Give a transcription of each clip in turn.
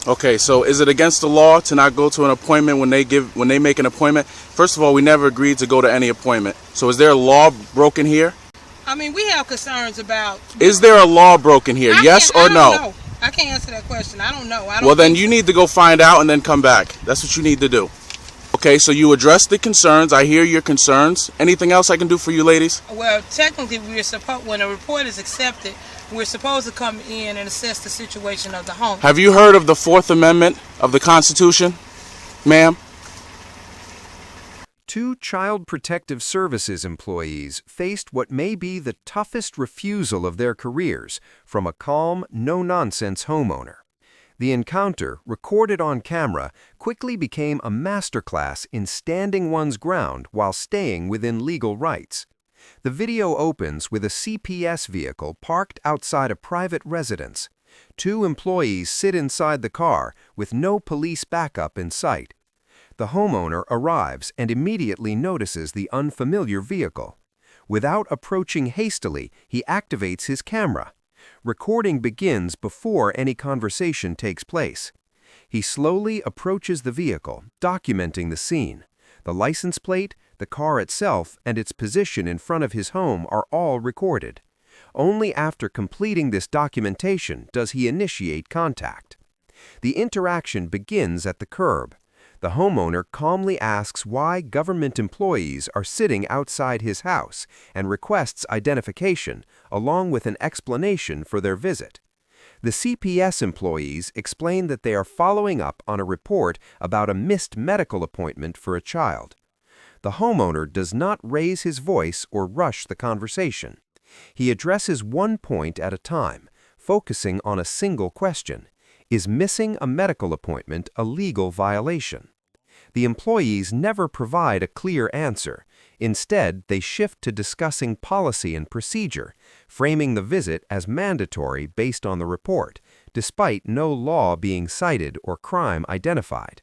Okay, so is it against the law to not go to an appointment when they make an appointment? First of all, we never agreed to go to any appointment. So is there a law broken here? I mean, we have concerns about... Is there a law broken here? Yes or no? I don't know. I can't answer that question. I don't know. Well, then you need to go find out and then come back. That's what you need to do. Okay, so you address the concerns. I hear your concerns. Anything else I can do for you ladies? Well, technically, when a report is accepted, we're supposed to come in and assess the situation of the home. Have you heard of the Fourth Amendment of the Constitution, ma'am? 2 Child Protective Services employees faced what may be the toughest refusal of their careers from a calm, no-nonsense homeowner. The encounter, recorded on camera, quickly became a masterclass in standing one's ground while staying within legal rights. The video opens with a CPS vehicle parked outside a private residence. 2 employees sit inside the car with no police backup in sight. The homeowner arrives and immediately notices the unfamiliar vehicle. Without approaching hastily, he activates his camera. Recording begins before any conversation takes place. He slowly approaches the vehicle, documenting the scene. The license plate, the car itself, and its position in front of his home are all recorded. Only after completing this documentation does he initiate contact. The interaction begins at the curb. The homeowner calmly asks why government employees are sitting outside his house and requests identification, along with an explanation for their visit. The CPS employees explain that they are following up on a report about a missed medical appointment for a child. The homeowner does not raise his voice or rush the conversation. He addresses one point at a time, focusing on a single question. Is missing a medical appointment a legal violation? The employees never provide a clear answer. Instead, they shift to discussing policy and procedure, framing the visit as mandatory based on the report, despite no law being cited or crime identified.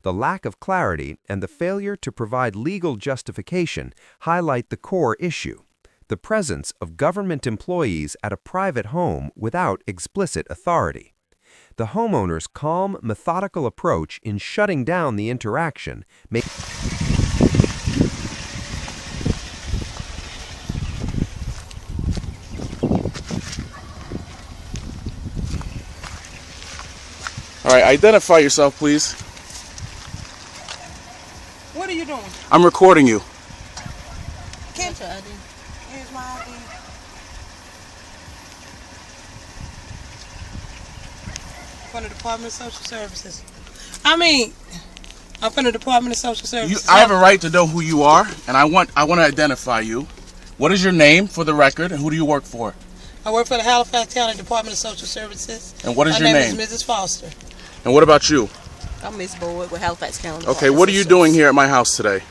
The lack of clarity and the failure to provide legal justification highlight the core issue: the presence of government employees at a private home without explicit authority. The homeowner's calm, methodical approach in shutting down the interaction All right, identify yourself, please. What are you doing? I'm recording you. Here's my ID. From the Department of Social Services. I'm from the Department of Social Services. I have a right to know who you are, and I want to identify you. What is your name for the record, and who do you work for? I work for the Halifax County Department of Social Services. And what is your name? My name is Mrs. Foster. And what about you? I'm Miss Boyd with Halifax County. Okay, what are you doing here at my house today?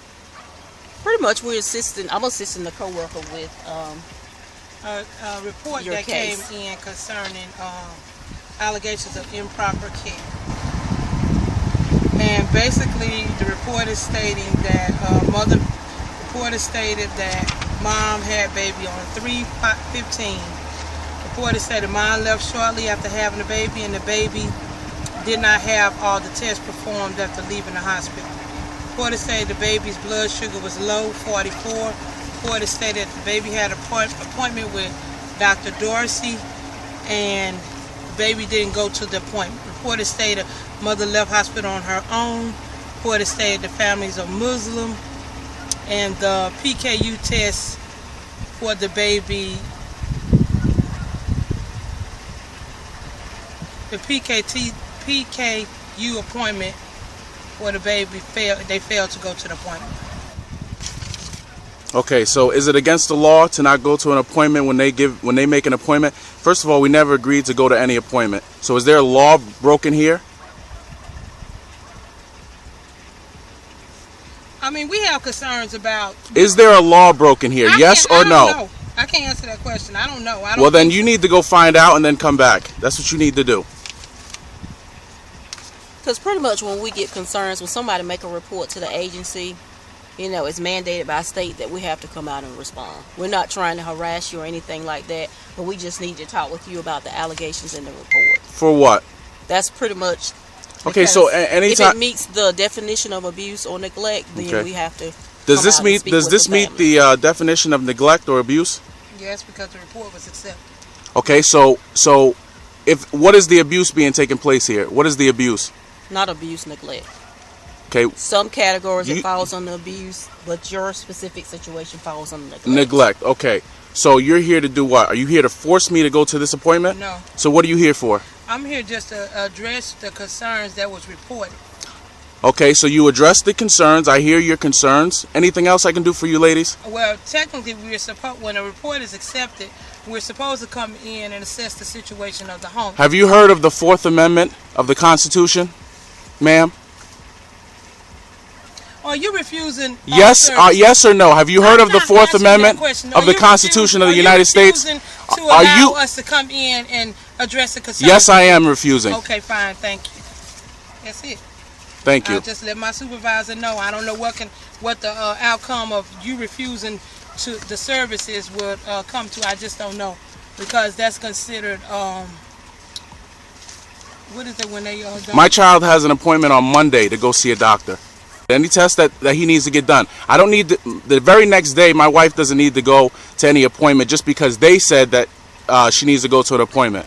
Pretty much I'm assisting the co-worker with a report your that case. came in concerning allegations of improper care. And basically the report is stating that mom had baby on 3/15. Report is stated mom left shortly after having the baby, and the baby did not have all the tests performed after leaving the hospital. Report is stated the baby's blood sugar was low, 44. Report is stated that the baby had an appointment with Dr. Dorsey, and baby didn't go to the appointment. Report is stated mother left hospital on her own. Report is stated the families are Muslim, and the PKU test for the baby, the PKU appointment for the baby failed to go to the appointment. Okay, so is it against the law to not go to an appointment when they make an appointment? First of all, we never agreed to go to any appointment. So is there a law broken here? I mean, we have concerns about... Is there a law broken here? Yes or no? I can't answer that question. I don't know. Well, then you need to go find out and then come back. That's what you need to do. Because pretty much when we get concerns, when somebody make a report to the agency, you know, it's mandated by state that we have to come out and respond. We're not trying to harass you or anything like that, but we just need to talk with you about the allegations in the report. For what? That's pretty much Okay, so Because if anytime. it meets the definition of abuse or neglect, then Okay. we have to. Does come this out and meet speak does with this meet family. the definition of neglect or abuse? Yes, because the report was accepted. Okay, so if what is the abuse being taken place here? What is the abuse? Not abuse, neglect. Okay, Some categories You- it falls under abuse, but your specific situation falls under neglect. neglect. Okay, so you're here to do what? Are you here to force me to go to this appointment? No. So what are you here for? I'm here just to address the concerns that was reported. Okay, so you address the concerns. I hear your concerns. Anything else I can do for you, ladies? Well, technically, when a report is accepted, we're supposed to come in and assess the situation of the home. Have you heard of the Fourth Amendment of the Constitution, ma'am? Are you refusing? Yes, yes or no? Have you heard of the Fourth Amendment of the Constitution of the United States? To Are allow you? us to come in and address the concerns? Yes, I am refusing. Okay, fine, thank you. That's it. Thank you. I'll just let my supervisor know. I don't know what the outcome of you refusing to the services would come to. I just don't know, because that's considered what is it when they don't. My child has an appointment on Monday to go see a doctor. Any test that he needs to get done. I don't need the very next day. My wife doesn't need to go to any appointment just because they said that she needs to go to an appointment.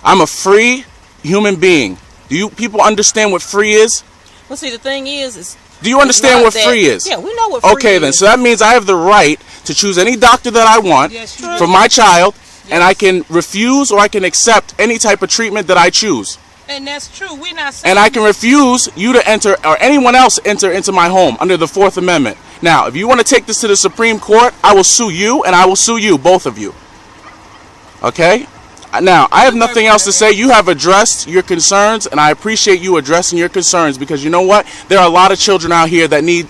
I'm a free human being. Do you people understand what free is? Well, see, the thing is Do you understand not what that- free is? Yeah, we know what free Okay, is. then. So that means I have the right to choose any doctor that I want Yes, you for do. my child, and I can refuse or I can accept any type of treatment that I choose. And that's true. We're not saying. And I can refuse you to enter or anyone else enter into my home under the Fourth Amendment. Now, if you want to take this to the Supreme Court, I will sue you and I will sue you, both of you. Okay? Now, I have nothing else to say. You have addressed your concerns, and I appreciate you addressing your concerns, because you know what? There are a lot of children out here that need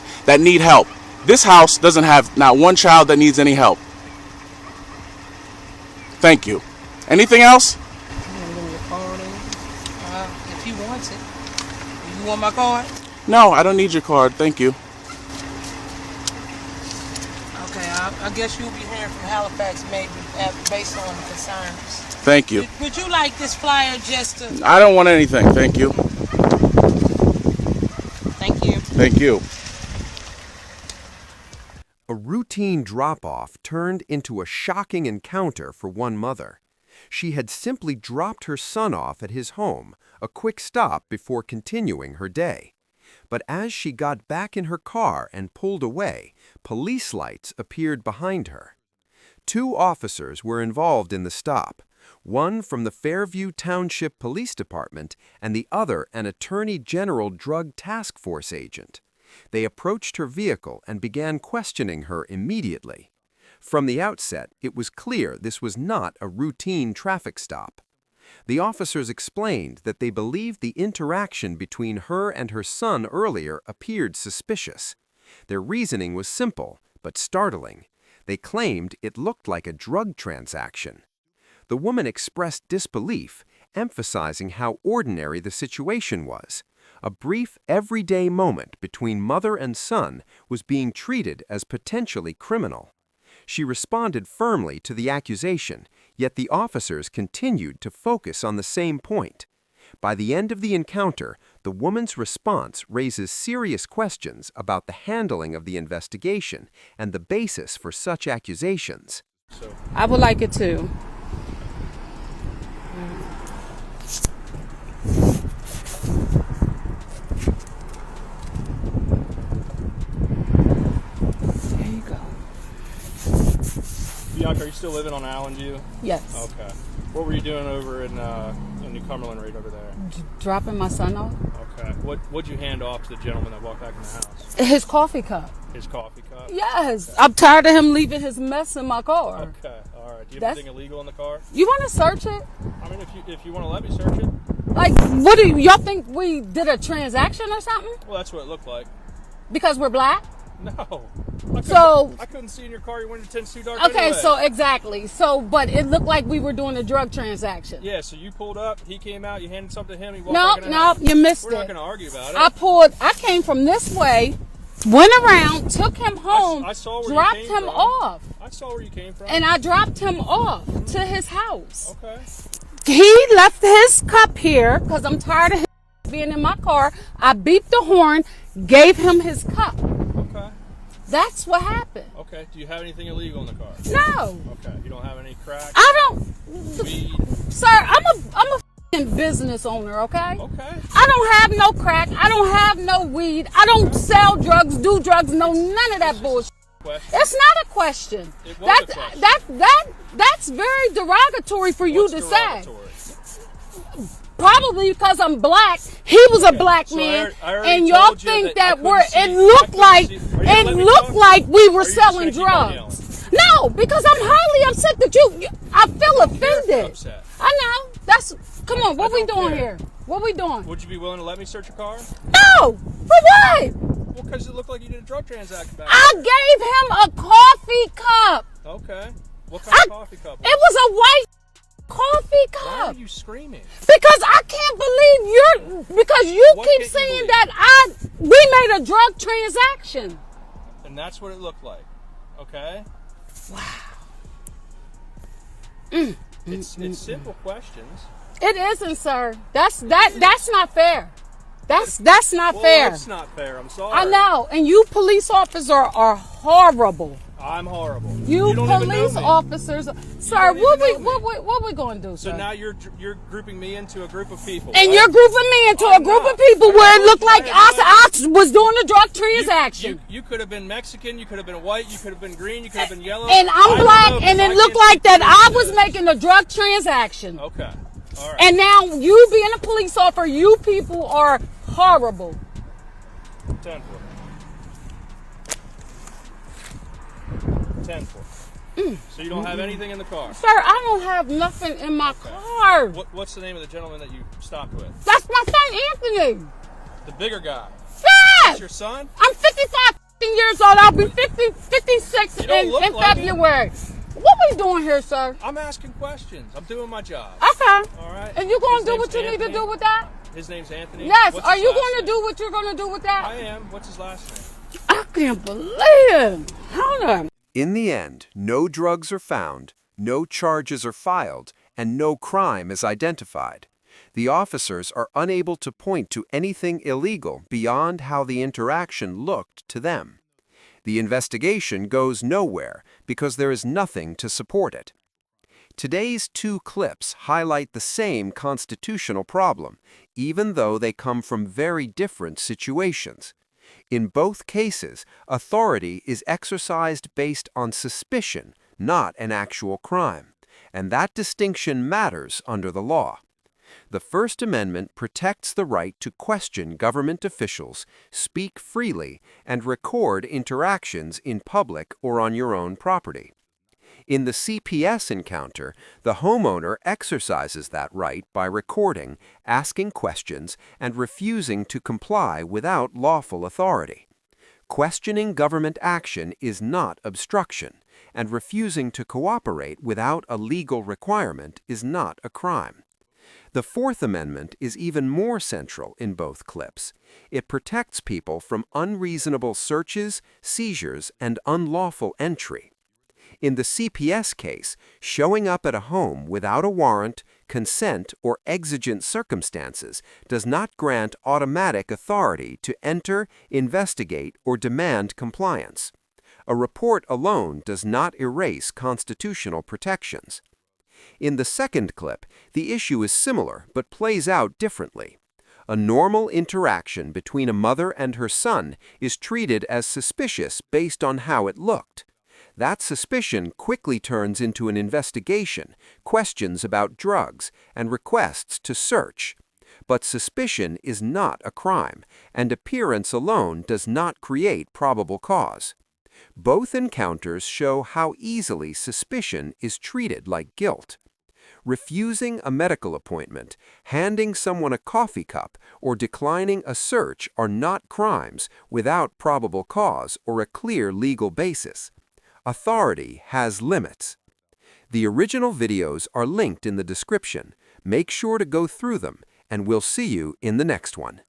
help. This house doesn't have not one child that needs any help. Thank you. Anything else? If he wants it. You want my card? No, I don't need your card. Thank you. Okay, I guess you'll be hearing from Halifax maybe based on the concerns. Thank you. Would you like this flyer just to... I don't want anything. Thank you. Thank you. Thank you. A routine drop-off turned into a shocking encounter for one mother. She had simply dropped her son off at his home, a quick stop before continuing her day. But as she got back in her car and pulled away, police lights appeared behind her. 2 officers were involved in the stop, one from the Fairview Township Police Department and the other an Attorney General Drug Task Force agent. They approached her vehicle and began questioning her immediately. From the outset, it was clear this was not a routine traffic stop. The officers explained that they believed the interaction between her and her son earlier appeared suspicious. Their reasoning was simple, but startling. They claimed it looked like a drug transaction. The woman expressed disbelief, emphasizing how ordinary the situation was. A brief, everyday moment between mother and son was being treated as potentially criminal. She responded firmly to the accusation, yet the officers continued to focus on the same point. By the end of the encounter, the woman's response raises serious questions about the handling of the investigation and the basis for such accusations. I would like it too. There you go. Bianca, are you still living on Allenview? Yes. Okay. What were you doing over in New Cumberland right over there? Dropping my son off. Okay. What'd you hand off to the gentleman that walked back in the house? His coffee cup. His coffee cup? Yes. Okay. I'm tired of him leaving his mess in my car. Okay. All right. Do you have anything illegal in the car? You want to search it? I mean, if you want to let me search it. Like, what do y'all think we did a transaction or something? Well, that's what it looked like. Because we're black? No. I couldn't see in your car. Your window tints too dark. Okay, anyway. so exactly. So, but it looked like we were doing a drug transaction. Yeah, so you pulled up, he came out, you handed something to him, he walked back in the Nope, house. you missed it. We're not going to argue about it. I came from this way, went around, took him home, I saw where dropped you came him from. off. I saw where you came from. And I dropped him off to his house. Okay. He left his cup here because I'm tired of his being in my car. I beeped the horn, gave him his cup. Okay. That's what happened. Okay. Do you have anything illegal in the car? No. Okay. You don't have any crack? I don't. Weed? Sir, I'm a f***ing business owner, okay? Okay. I don't have no crack. I don't have no weed. I don't sell drugs, do drugs, no none of that bullshit. Question. It's not a question. It was a question. That's very derogatory for you What's to derogatory? say. Probably because I'm black. He was a black So man, I already and y'all told you think that I that we're. couldn't It see- looked I couldn't like see- Are you gonna it let me looked talk? like we were Or are you just selling gonna keep on drugs. No, because I'm highly upset that you. I feel offended. upset. I know. That's. Come on. What I we don't doing care. here? What we doing? Would you be willing to let me search your car? No. For what? Well, because it looked like you did a drug transaction back I there. gave him a coffee cup. Okay. What kind of coffee cup? It was a white coffee Why are cup. you screaming? Because I can't believe because you What keep can't you saying believe? that we made a drug transaction. And that's what it looked like. Okay? It's simple questions. It isn't, sir. That's not fair. That's not Well, fair. it's not fair. I'm sorry. I know, and you police officers are horrible. I'm horrible. You don't even know police me. officers, sir. don't What even know we going to do, So sir? now you're grouping me into a group of people. And right? you're grouping me into a I'm group not. of people I where it know looked you like had I was doing a drug transaction. You could have been Mexican, you could have been white, you could have been green, you could have been yellow. And I I'm don't know, black, 'cause and it I looked can't like that speak I to was this. making a drug transaction. Okay. All right. And now you being a police officer, you people are horrible. 10 for. 10 for. So you don't have anything in the car. Sir, I don't have nothing in my car. What's the name of the gentleman that you stopped with? That's my son, Anthony. The bigger guy. Yes! That's your son? I'm 55 years old. I'll be 56 You don't in look like it. February. What we doing here, sir? I'm asking questions. I'm doing my job. Okay. All right. And you going His to do name's what you need to Anthony. do with that? His name's Anthony. Yes. What's Are his you last going to name? do what you're going to do with that? I am. What's his last name? I can't believe. Hold on. In the end, no drugs are found, no charges are filed, and no crime is identified. The officers are unable to point to anything illegal beyond how the interaction looked to them. The investigation goes nowhere because there is nothing to support it. Today's two clips highlight the same constitutional problem, even though they come from very different situations. In both cases, authority is exercised based on suspicion, not an actual crime, and that distinction matters under the law. The First Amendment protects the right to question government officials, speak freely, and record interactions in public or on your own property. In the CPS encounter, the homeowner exercises that right by recording, asking questions, and refusing to comply without lawful authority. Questioning government action is not obstruction, and refusing to cooperate without a legal requirement is not a crime. The Fourth Amendment is even more central in both clips. It protects people from unreasonable searches, seizures, and unlawful entry. In the CPS case, showing up at a home without a warrant, consent, or exigent circumstances does not grant automatic authority to enter, investigate, or demand compliance. A report alone does not erase constitutional protections. In the second clip, the issue is similar but plays out differently. A normal interaction between a mother and her son is treated as suspicious based on how it looked. That suspicion quickly turns into an investigation, questions about drugs, and requests to search. But suspicion is not a crime, and appearance alone does not create probable cause. Both encounters show how easily suspicion is treated like guilt. Refusing a medical appointment, handing someone a coffee cup, or declining a search are not crimes without probable cause or a clear legal basis. Authority has limits. The original videos are linked in the description. Make sure to go through them, and we'll see you in the next one.